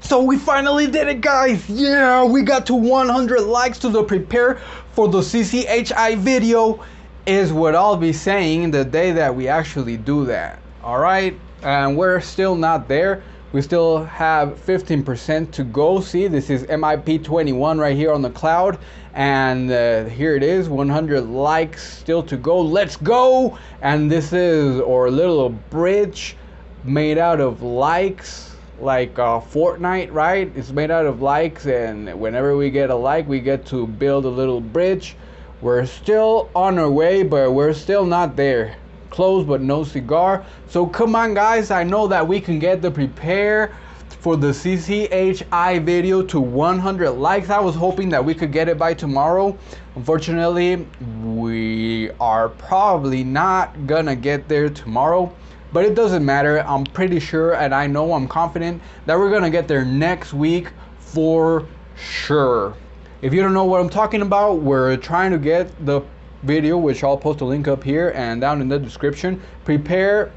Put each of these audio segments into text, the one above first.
So we finally did it, guys. Yeah, we got to 100 likes to the prepare for the CCHI video is what I'll be saying the day that we actually do that. All right, and we're still not there. We still have 15% to go. See, this is MIP21 right here on the cloud, and here it is, 100 likes still to go. Let's go. And this is our little bridge made out of likes, like Fortnite, right? It's made out of likes, and whenever we get a like, we get to build a little bridge. We're still on our way, but we're still not there. Close but no cigar. So come on, guys, I know that we can get the prepare for the CCHI video to 100 likes. I was hoping that we could get it by tomorrow. Unfortunately, we are probably not gonna get there tomorrow, but it doesn't matter. I'm pretty sure, and I know, I'm confident that we're gonna get there next week for sure. If you don't know what I'm talking about, we're trying to get the video, which I'll post a link up here and down in the description, prepare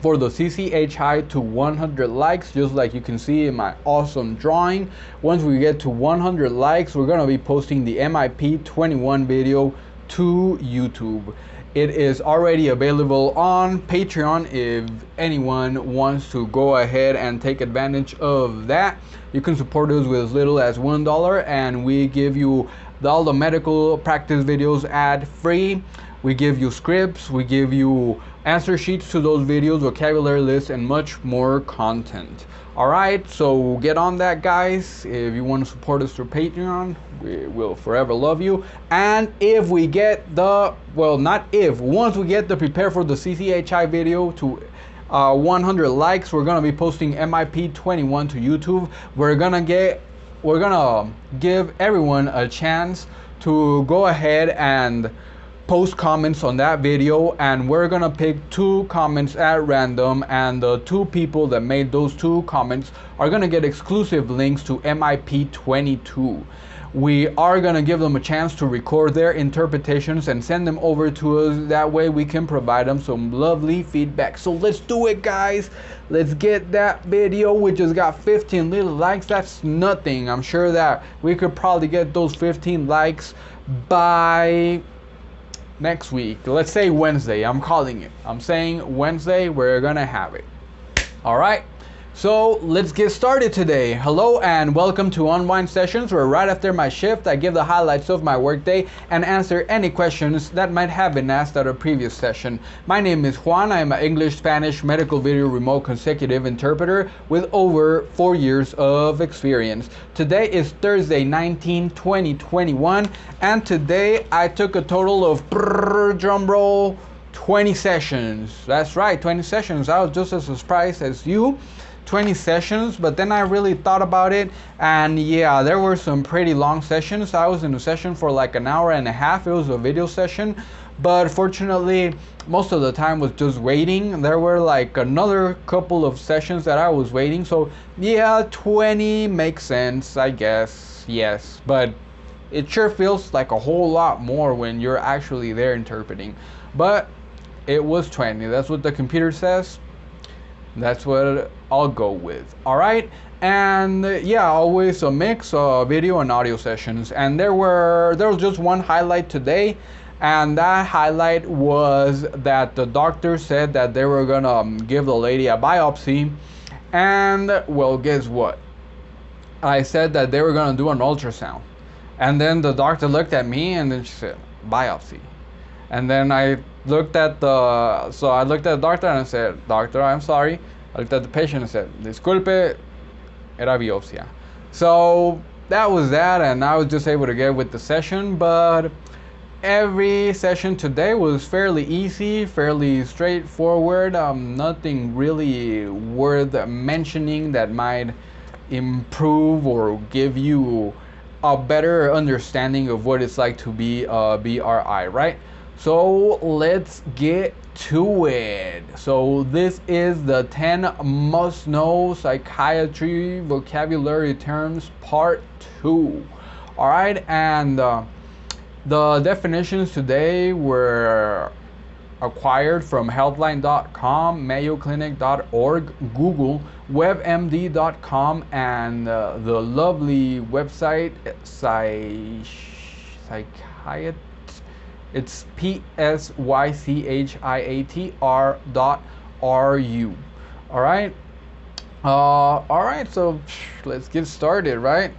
for the CCHI to 100 likes, just like you can see in my awesome drawing. Once we get to 100 likes, we're gonna be posting the MIP21 video to YouTube. It is already available on Patreon if anyone wants to go ahead and take advantage of that. You can support us with as little as $1, and we give you all the medical practice videos ad-free. We give you scripts, we give you answer sheets to those videos, vocabulary lists, and much more content. Alright, so get on that, guys. If you want to support us through Patreon, we will forever love you. And if we get the, well, not if, once we get the prepare for the CCHI video to 100 likes, we're gonna be posting MIP21 to YouTube. We're gonna give everyone a chance to go ahead and post comments on that video, and we're gonna pick 2 comments at random, and the 2 people that made those 2 comments are gonna get exclusive links to MIP22. We are gonna give them a chance to record their interpretations and send them over to us. That way we can provide them some lovely feedback. So let's do it, guys. Let's get that video, which has got 15 little likes. That's nothing. I'm sure that we could probably get those 15 likes by next week. Let's say Wednesday. I'm calling it. I'm saying Wednesday we're gonna have it. All right. So let's get started today. Hello and welcome to Unwind Sessions, where right after my shift I give the highlights of my workday and answer any questions that might have been asked at a previous session. My name is Juan. I am an English, Spanish, medical video remote consecutive interpreter with over 4 years of experience. Today is Thursday, 19/20/21, and today I took a total of, drum roll, 20 sessions. That's right, 20 sessions. I was just as surprised as you. 20 sessions, but then I really thought about it, and yeah, there were some pretty long sessions. I was in a session for like an hour and a half. It was a video session, but fortunately most of the time was just waiting. There were like another couple of sessions that I was waiting, so yeah, 20 makes sense, I guess. Yes, but it sure feels like a whole lot more when you're actually there interpreting. But it was 20. That's what the computer says. That's what I'll go with. All right, and yeah, always a mix of video and audio sessions. And there was just one highlight today, and that highlight was that the doctor said that they were gonna give the lady a biopsy, and well, guess what? I said that they were gonna do an ultrasound, and then the doctor looked at me, and then she said biopsy, and then I looked at the doctor and I said, "Doctor, I'm sorry." I looked at the patient and said, "Disculpe, era biopsia." So that was that, and I was just able to get with the session. But every session today was fairly easy, fairly straightforward. Nothing really worth mentioning that might improve or give you a better understanding of what it's like to be a BRI, right? So let's get to it. So this is the 10 must-know psychiatry vocabulary terms part 2. All right, and the definitions today were acquired from healthline.com, mayoclinic.org, Google, webmd.com, and the lovely website Psychiatry. It's Psychiatr.ru. All right. All right. So let's get started, right?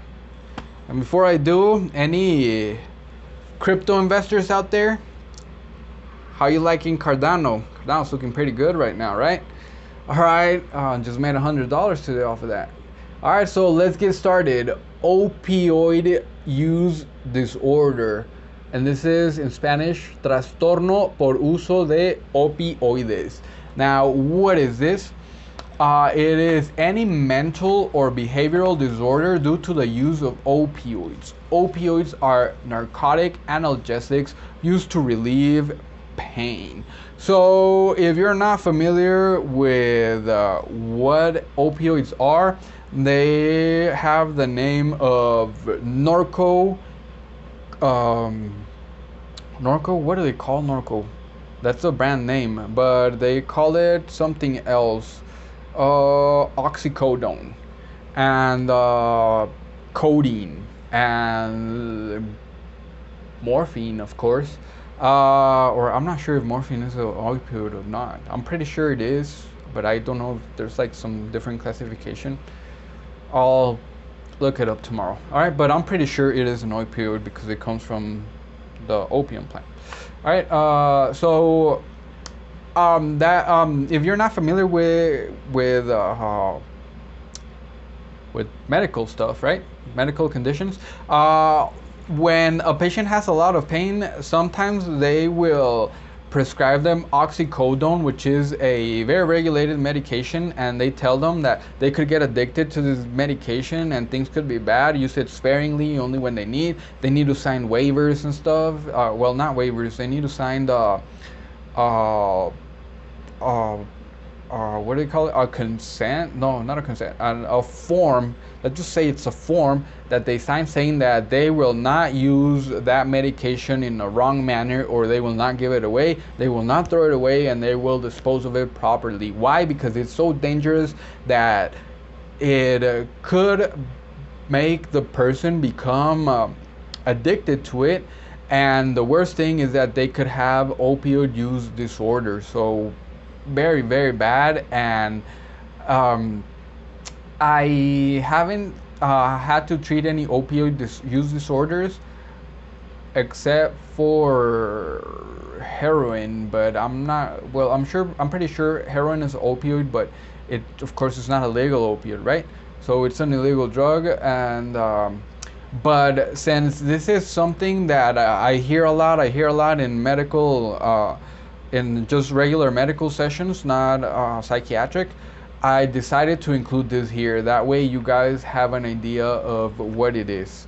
And before I do, any crypto investors out there? How you liking Cardano? Cardano's looking pretty good right now, right? All right. Just made $100 today off of that. All right. So let's get started. Opioid use disorder. And this is in Spanish, trastorno por uso de opioides. Now, what is this? It is any mental or behavioral disorder due to the use of opioids. Opioids are narcotic analgesics used to relieve pain. So, if you're not familiar with what opioids are, they have the name of Norco, what do they call Norco? That's a brand name, but they call it something else. Oxycodone and codeine and morphine, of course. Or I'm not sure if morphine is an opioid or not. I'm pretty sure it is, but I don't know if there's like some different classification. I'll look it up tomorrow. All right, but I'm pretty sure it is an opioid because it comes from the opium plant. All right, if you're not familiar with medical stuff, right? Medical conditions. When a patient has a lot of pain, sometimes they will prescribe them oxycodone, which is a very regulated medication, and they tell them that they could get addicted to this medication and things could be bad. Use it sparingly, only when they need. They need to sign waivers and stuff. Well, not waivers. They need to sign the what do you call it? A consent? No, not a consent. A form. Let's just say it's a form that they sign saying that they will not use that medication in a wrong manner, or they will not give it away. They will not throw it away, and they will dispose of it properly. Why? Because it's so dangerous that it could make the person become addicted to it. And the worst thing is that they could have opioid use disorder. So very, very bad. And I haven't had to treat any opioid use disorders except for heroin, but I'm pretty sure heroin is an opioid, but it, of course, is not a legal opioid, right? So it's an illegal drug. And but since this is something that I hear a lot in medical, in just regular medical sessions, not psychiatric, I decided to include this here. That way you guys have an idea of what it is,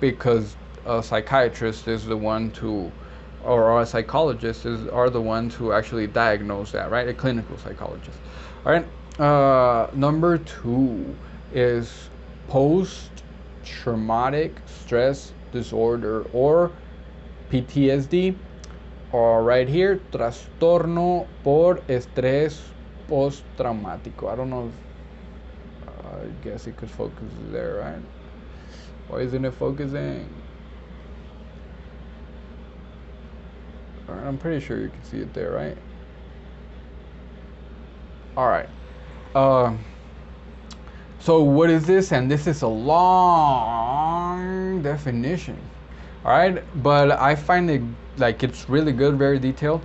because a psychiatrist is the one to, or a psychologist are the ones who actually diagnose that, right? A clinical psychologist. All right. Number 2 is post-traumatic stress disorder, or PTSD, or right here, trastorno por estrés post-traumático. I don't know if, I guess it could focus there, right? Why isn't it focusing? All right, I'm pretty sure you can see it there, right? All right. So what is this? And this is a long definition. All right, but I find it like it's really good, very detailed.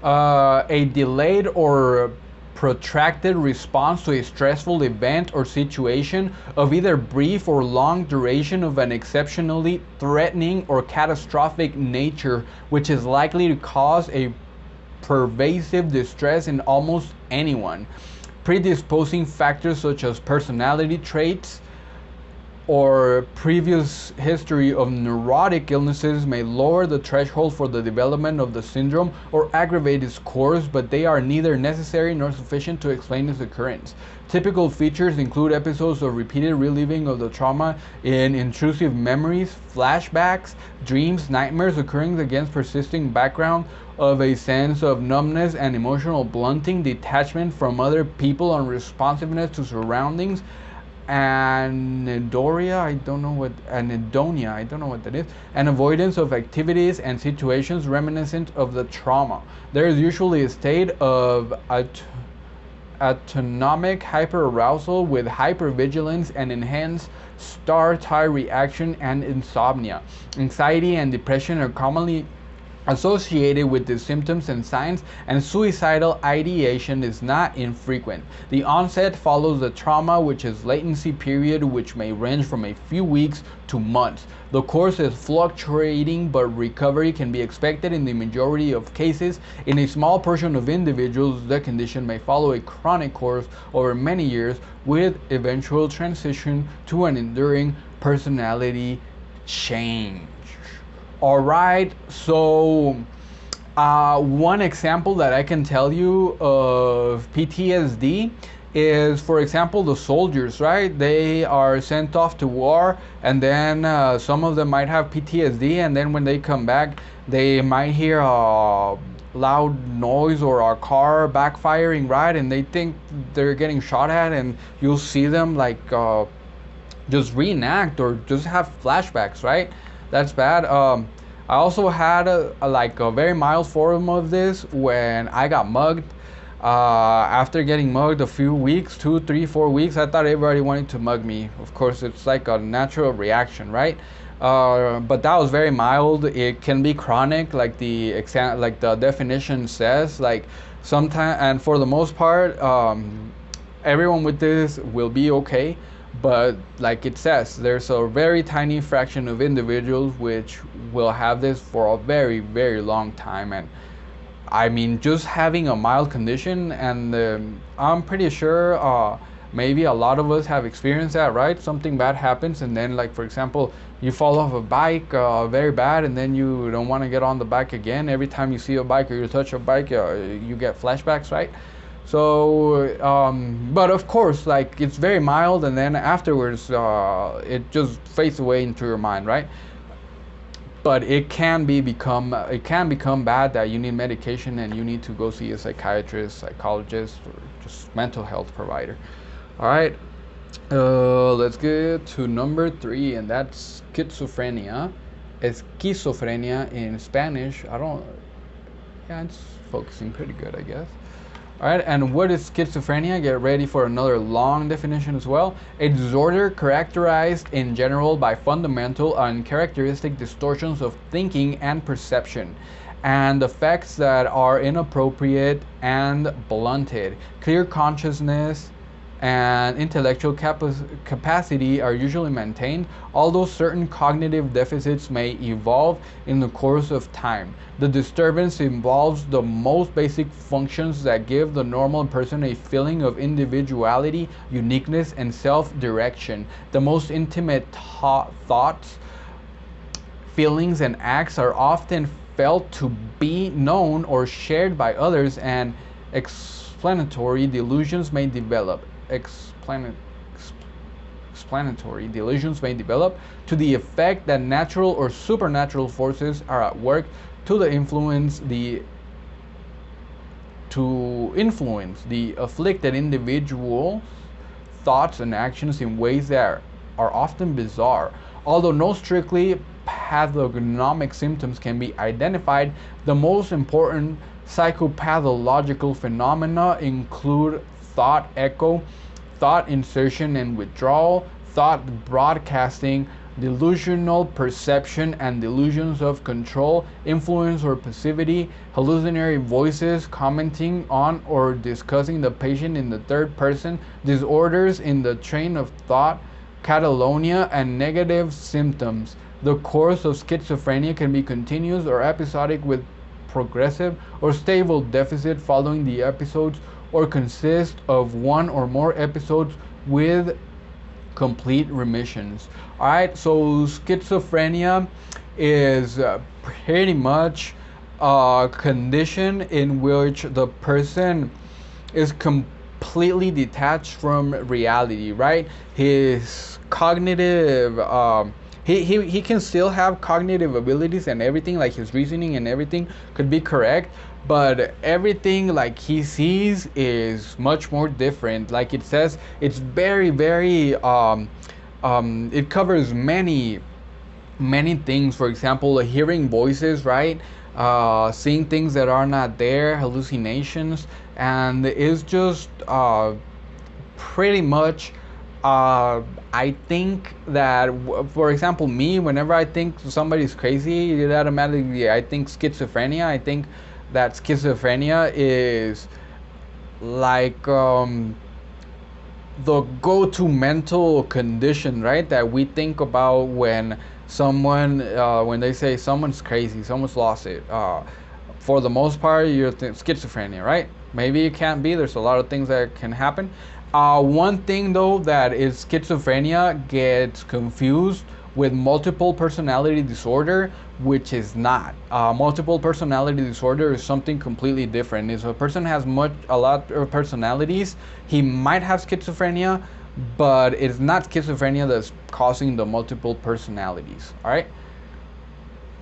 A delayed or protracted response to a stressful event or situation of either brief or long duration of an exceptionally threatening or catastrophic nature, which is likely to cause a pervasive distress in almost anyone. Predisposing factors such as personality traits, or previous history of neurotic illnesses may lower the threshold for the development of the syndrome or aggravate its course, but they are neither necessary nor sufficient to explain its occurrence. Typical features include episodes of repeated reliving of the trauma in intrusive memories, flashbacks, dreams, nightmares occurring against persisting background of a sense of numbness and emotional blunting, detachment from other people, unresponsiveness to surroundings, anhedonia, I don't know what that is, and avoidance of activities and situations reminiscent of the trauma. There is usually a state of autonomic hyperarousal with hypervigilance and enhanced star-tie reaction and insomnia. Anxiety and depression are commonly associated with the symptoms and signs, and suicidal ideation is not infrequent. The onset follows the trauma, which is latency period, which may range from a few weeks to months. The course is fluctuating, but recovery can be expected in the majority of cases. In a small portion of individuals, the condition may follow a chronic course over many years, with eventual transition to an enduring personality change. All right, so one example that I can tell you of PTSD is, for example, the soldiers, right? They are sent off to war, and then some of them might have PTSD, and then when they come back, they might hear a loud noise or a car backfiring, right? And they think they're getting shot at, and you'll see them like just reenact or just have flashbacks, right? That's bad. I also had a very mild form of this when I got mugged. After getting mugged a few weeks, 2, 3, 4 weeks, I thought everybody wanted to mug me. Of course, it's like a natural reaction, right? But that was very mild. It can be chronic, like the definition says. Like sometimes, and for the most part, everyone with this will be okay. But like it says, there's a very tiny fraction of individuals which will have this for a very, very long time. And I mean, just having a mild condition, and I'm pretty sure maybe a lot of us have experienced that, right? Something bad happens, and then, like, for example, you fall off a bike very bad, and then you don't want to get on the bike again. Every time you see a bike or you touch a bike, you get flashbacks, right? So, but of course, like, it's very mild, and then afterwards, it just fades away into your mind, right? But it can become bad that you need medication and you need to go see a psychiatrist, psychologist, or just mental health provider. All right, let's get to number 3, and that's schizophrenia. Schizophrenia in Spanish. It's focusing pretty good, I guess. Alright, and what is schizophrenia? Get ready for another long definition as well. A disorder characterized in general by fundamental and characteristic distortions of thinking and perception, and effects that are inappropriate and blunted. Clear consciousness and intellectual capacity are usually maintained, although certain cognitive deficits may evolve in the course of time. The disturbance involves the most basic functions that give the normal person a feeling of individuality, uniqueness, and self-direction. The most intimate thoughts, feelings, and acts are often felt to be known or shared by others, and explanatory delusions may develop. Explanatory delusions may develop to the effect that natural or supernatural forces are at work to influence the afflicted individual's thoughts and actions in ways that are often bizarre. Although no strictly pathognomic symptoms can be identified, the most important psychopathological phenomena include thought echo, thought insertion and withdrawal, thought broadcasting, delusional perception and delusions of control, influence or passivity, hallucinatory voices commenting on or discussing the patient in the third person, disorders in the train of thought, catalonia, and negative symptoms. The course of schizophrenia can be continuous or episodic with progressive or stable deficit following the episodes, or consist of one or more episodes with complete remissions. All right, so schizophrenia is pretty much a condition in which the person is completely detached from reality, right? His cognitive, he can still have cognitive abilities and everything, like his reasoning and everything could be correct, but everything like he sees is much more different. Like it says, it's very, very, it covers many things. For example, hearing voices, right? Seeing things that are not there, hallucinations, and it's just pretty much. I think that, for example, me, whenever I think somebody's crazy, it automatically I think schizophrenia. I think that schizophrenia is like the go-to mental condition, right? That we think about when someone, when they say someone's crazy, someone's lost it. For the most part, you're schizophrenia, right? Maybe it can't be. There's a lot of things that can happen. One thing though that is schizophrenia gets confused with multiple personality disorder, which is not. Multiple personality disorder is something completely different. If a person has a lot of personalities, he might have schizophrenia, but it's not schizophrenia that's causing the multiple personalities. All right.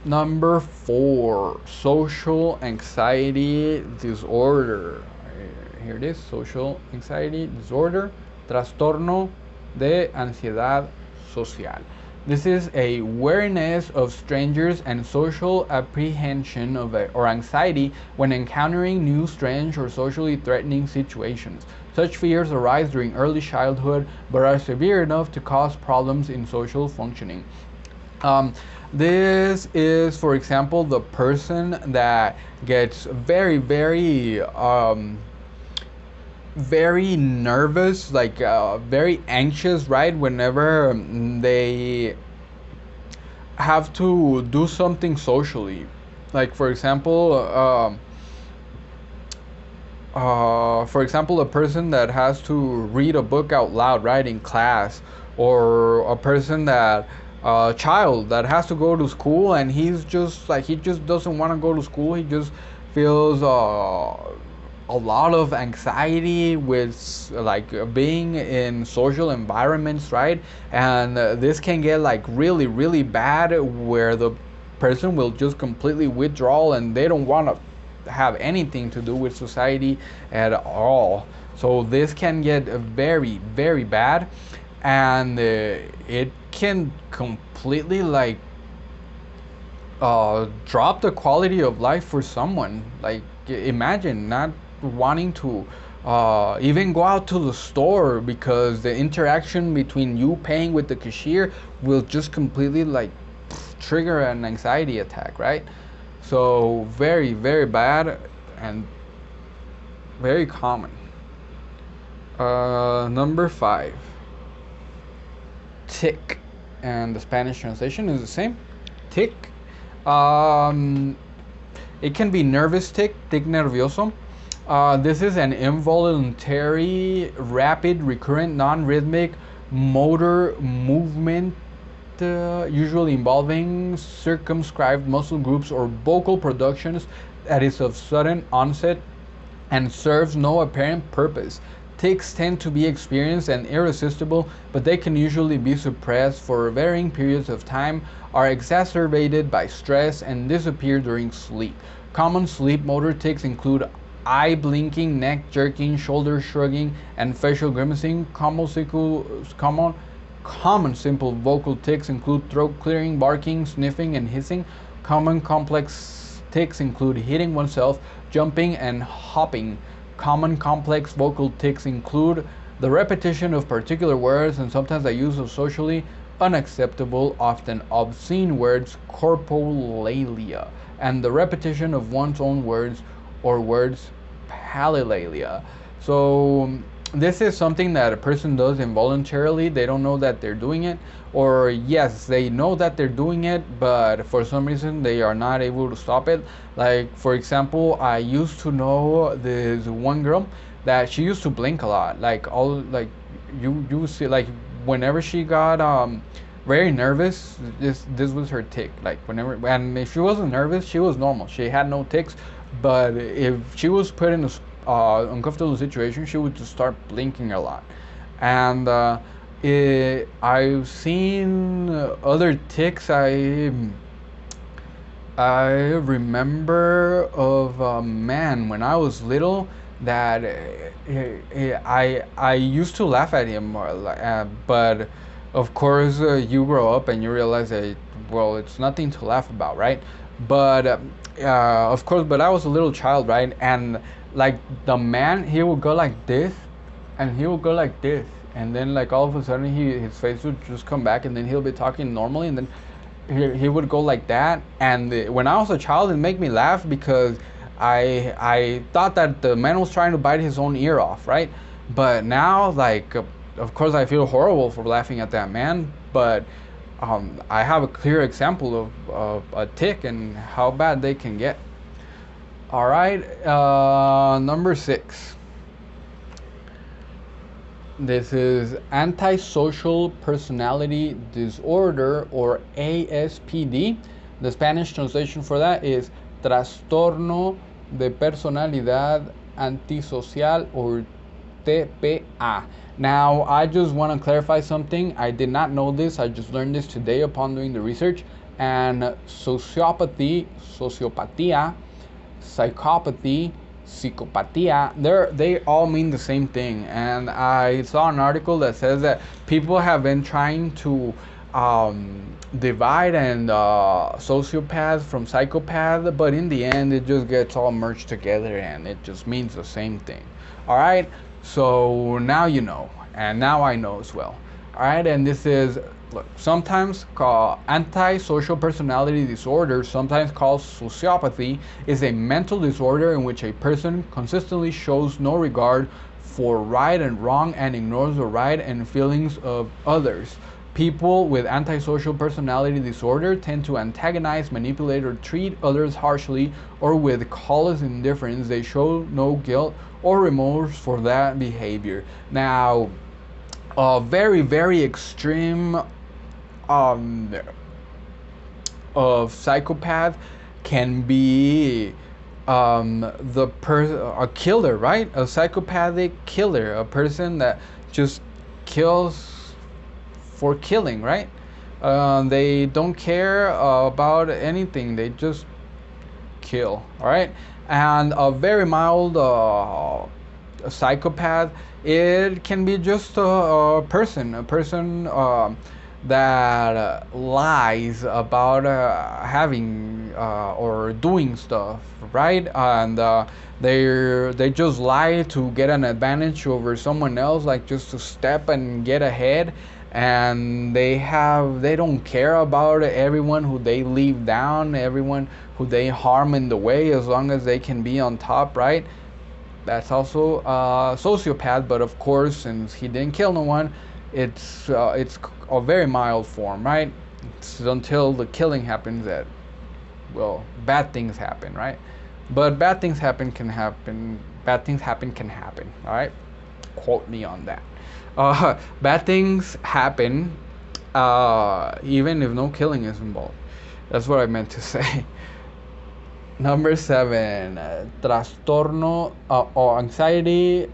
Number 4, social anxiety disorder. Here it is, social anxiety disorder, trastorno de ansiedad social. This is a awareness of strangers and social apprehension of or anxiety when encountering new, strange, or socially threatening situations. Such fears arise during early childhood but are severe enough to cause problems in social functioning. This is, for example, the person that gets very, very very nervous, like very anxious, right? Whenever they have to do something socially, like for example, a person that has to read a book out loud, right, in class, or a person that child that has to go to school and he's just like he just doesn't want to go to school. He just feels a lot of anxiety with like being in social environments, right? And this can get like really, really bad, where the person will just completely withdraw and they don't want to have anything to do with society at all. So this can get very, very bad, and it can completely like drop the quality of life for someone. Like imagine not wanting to even go out to the store because the interaction between you paying with the cashier will just completely like trigger an anxiety attack, right? So very, very bad and very common. Number 5, tic, and the Spanish translation is the same, tic. It can be nervous tic, tic nervioso. This is an involuntary, rapid, recurrent, non-rhythmic motor movement, usually involving circumscribed muscle groups or vocal productions, that is of sudden onset and serves no apparent purpose. Tics tend to be experienced and irresistible, but they can usually be suppressed for varying periods of time, are exacerbated by stress, and disappear during sleep. Common sleep motor tics include eye blinking, neck jerking, shoulder shrugging, and facial grimacing. Common simple vocal tics include throat clearing, barking, sniffing, and hissing. Common complex tics include hitting oneself, jumping, and hopping. Common complex vocal tics include the repetition of particular words and sometimes the use of socially unacceptable, often obscene words, corpolalia, and the repetition of one's own words or words, palalalia. So this is something that a person does involuntarily. They don't know that they're doing it, or yes, they know that they're doing it, but for some reason they are not able to stop it. Like for example, I used to know this one girl that she used to blink a lot. Like all like you see, like whenever she got very nervous, this was her tic. Like whenever, and if she wasn't nervous, she was normal. She had no tics, but if she was put in a uncomfortable situation, she would just start blinking a lot. And I've seen other tics. I remember of a man when I was little that I used to laugh at him, but of course you grow up and you realize that, well, it's nothing to laugh about, right? But of course, but I was a little child, right? And like the man, he would go like this, and he would go like this, and then like all of a sudden his face would just come back, and then he'll be talking normally, and then he would go like that. And when I was a child, it made me laugh because I thought that the man was trying to bite his own ear off, right? But now, like, of course, I feel horrible for laughing at that man, but I have a clear example of a tic and how bad they can get. All right, number 6. This is antisocial personality disorder, or ASPD. The Spanish translation for that is trastorno de personalidad antisocial, or TPA. Now, I just want to clarify something. I did not know this. I just learned this today upon doing the research. And sociopathy, sociopathia, psychopathy, psychopathia, they all mean the same thing. And I saw an article that says that people have been trying to divide and sociopath from psychopath, but in the end it just gets all merged together and it just means the same thing. All right, so now you know, and now I know as well. All right, and this is, look, sometimes called antisocial personality disorder, sometimes called sociopathy, is a mental disorder in which a person consistently shows no regard for right and wrong and ignores the right and feelings of others. People with antisocial personality disorder tend to antagonize, manipulate, or treat others harshly or with callous indifference. They show no guilt or remorse for that behavior. Now, a very, very extreme of psychopath can be a killer, right? A psychopathic killer, a person that just kills for killing, right? They don't care about anything. They just kill, all right? And a very mild psychopath, it can be just a person that lies about having or doing stuff, right? And they just lie to get an advantage over someone else, like just to step and get ahead. And they don't care about everyone who they leave down, everyone who they harm in the way, as long as they can be on top, right? That's also a sociopath, but of course, since he didn't kill no one, it's a very mild form, right? It's until the killing happens that, well, bad things happen, right? But bad things can happen, all right? Quote me on that. Bad things happen even if no killing is involved. That's what I meant to say. Number 7, trastorno or anxiety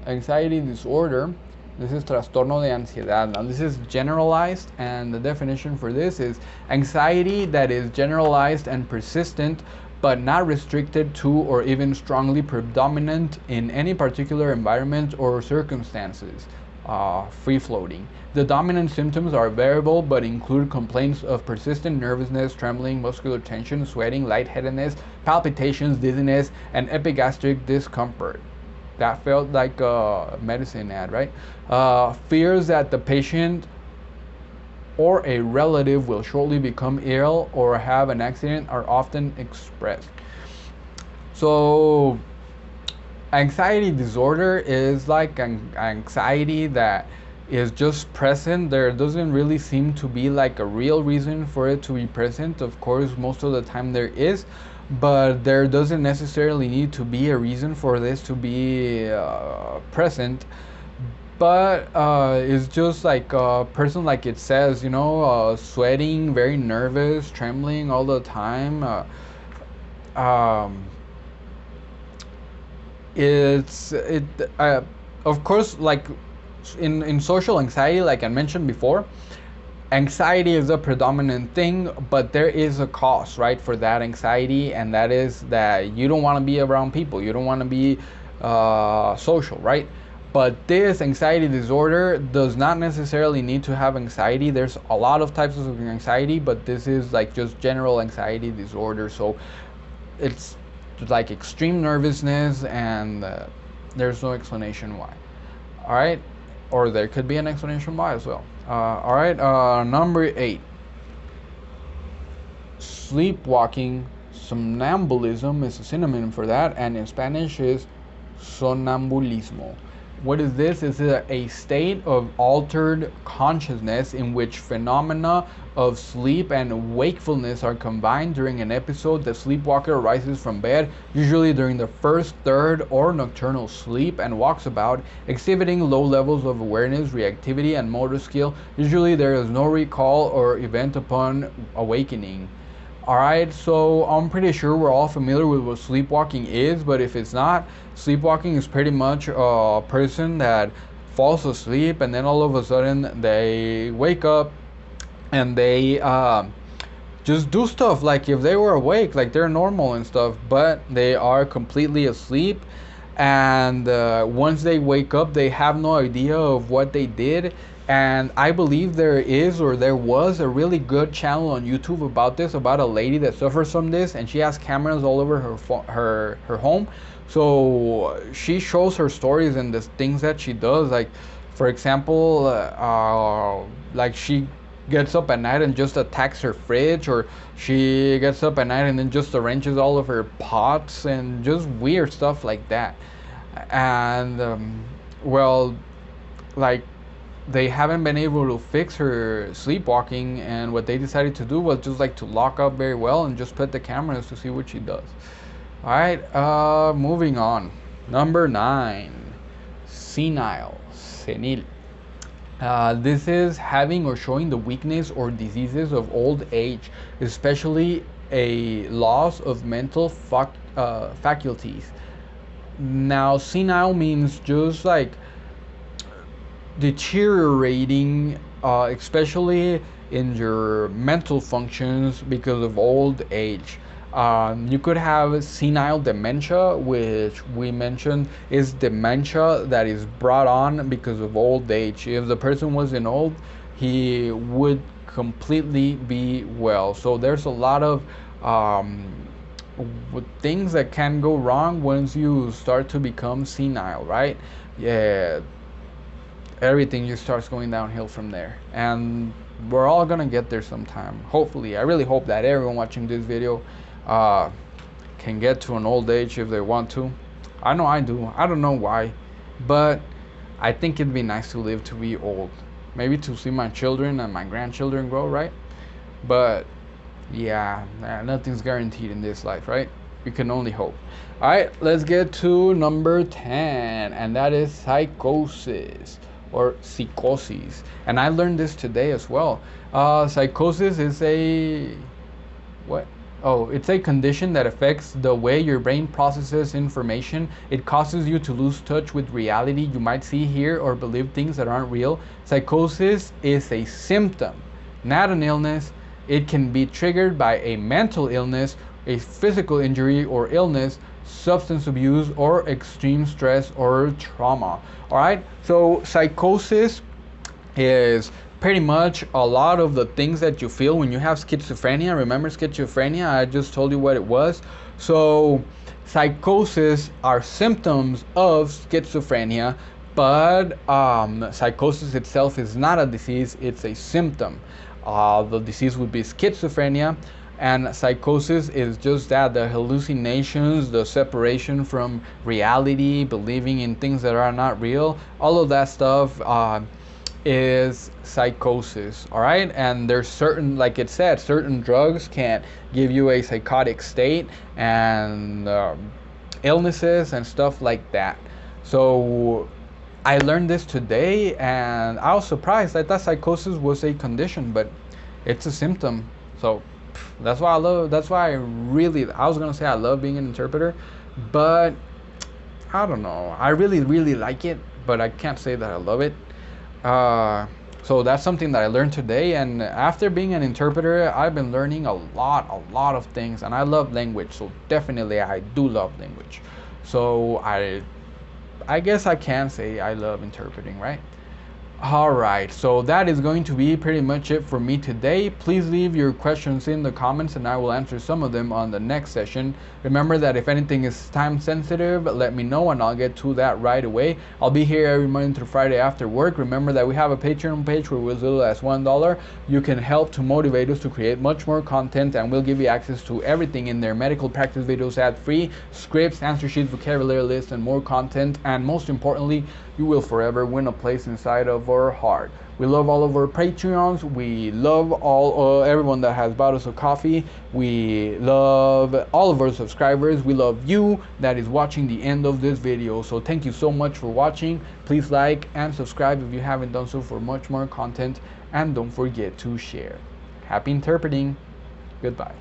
disorder. This is trastorno de ansiedad. Now, this is generalized, and the definition for this is anxiety that is generalized and persistent, but not restricted to or even strongly predominant in any particular environment or circumstances. Free-floating. The dominant symptoms are variable, but include complaints of persistent nervousness, trembling, muscular tension, sweating, lightheadedness, palpitations, dizziness, and epigastric discomfort. That felt like a medicine ad, right? Fears that the patient or a relative will shortly become ill or have an accident are often expressed. So, anxiety disorder is like an anxiety that is just present. There doesn't really seem to be like a real reason for it to be present. Of course, most of the time there is, but there doesn't necessarily need to be a reason for this to be present. but it's just like a person, like it says, sweating, very nervous, trembling all the time. Um, it's it Of course, like in social anxiety, like I mentioned before, anxiety is the predominant thing, but there is a cause, right, for that anxiety, and that is that you don't want to be around people, you don't want to be social, right? But this anxiety disorder does not necessarily need to have anxiety. There's a lot of types of anxiety, but this is like just general anxiety disorder. So it's like extreme nervousness, and there's no explanation why. All right, or there could be an explanation why as well. All right, number 8. Sleepwalking. Somnambulism is a synonym for that, and in Spanish is sonambulismo. What is this? It's a state of altered consciousness in which phenomena of sleep and wakefulness are combined. During an episode, the sleepwalker rises from bed, usually during the first, third, or nocturnal sleep, and walks about, exhibiting low levels of awareness, reactivity, and motor skill. Usually there is no recall or event upon awakening. Alright, so I'm pretty sure we're all familiar with what sleepwalking is, but if it's not, sleepwalking is pretty much a person that falls asleep and then all of a sudden they wake up and they just do stuff like if they were awake, like they're normal and stuff, but they are completely asleep. And once they wake up, they have no idea of what they did. And I believe there was a really good channel on YouTube about this, about a lady that suffers from this, and she has cameras all over her home. So she shows her stories and the things that she does. Like, for example, like she gets up at night and just attacks her fridge, or she gets up at night and then just arranges all of her pots and just weird stuff like that. And well, like, they haven't been able to fix her sleepwalking, and what they decided to do was just like to lock up very well and just put the cameras to see what she does. All right, moving on. Number 9, senile. This is having or showing the weakness or diseases of old age, especially a loss of mental faculties. Now, senile means just like deteriorating, especially in your mental functions because of old age. You could have senile dementia, which we mentioned is dementia that is brought on because of old age. If the person wasn't old, he would completely be well. So there's a lot of things that can go wrong once you start to become senile, right? Yeah, everything just starts going downhill from there, and we're all gonna get there sometime, hopefully. I really hope that everyone watching this video can get to an old age if they want to. I know I do. I don't know why, but I think it'd be nice to live to be old, maybe to see my children and my grandchildren grow, right? But yeah, nothing's guaranteed in this life, right? We can only hope. All right, let's get to number 10, and that is psychosis or psychosis. And I learned this today as well. Psychosis is it's a condition that affects the way your brain processes information. It causes you to lose touch with reality. You might see, hear, or believe things that aren't real. Psychosis is a symptom, not an illness. It can be triggered by a mental illness, a physical injury or illness, substance abuse, or extreme stress or trauma. All right, so psychosis is pretty much a lot of the things that you feel when you have schizophrenia. Remember schizophrenia? I just told you what it was. So psychosis are symptoms of schizophrenia, but psychosis itself is not a disease, it's a symptom. The disease would be schizophrenia, and psychosis is just that, the hallucinations, the separation from reality, believing in things that are not real. All of that stuff is psychosis. All right, and there's certain, like it said, certain drugs can give you a psychotic state, and illnesses and stuff like that. So I learned this today, and I was surprised. I thought psychosis was a condition, but it's a symptom. So that's why I love. That's why I was gonna say I love being an interpreter, but I don't know. I really like it, but I can't say that I love it. So that's something that I learned today, and after being an interpreter, I've been learning a lot of things, and I love language. So definitely, I do love language. So I guess I can say I love interpreting, right? Alright, so that is going to be pretty much it for me today. Please leave your questions in the comments and I will answer some of them on the next session. Remember that if anything is time sensitive, let me know and I'll get to that right away. I'll be here every Monday through Friday after work. Remember that we have a Patreon page where with as little as $1 you can help to motivate us to create much more content, and we'll give you access to everything in there: medical practice videos ad-free, scripts, answer sheets, vocabulary lists, and more content. And most importantly, you will forever win a place inside of our heart. We love all of our Patreons. We love everyone that has bought us a coffee. We love all of our subscribers. We love you that is watching the end of this video. So thank you so much for watching. Please like and subscribe if you haven't done so for much more content. And don't forget to share. Happy interpreting. Goodbye.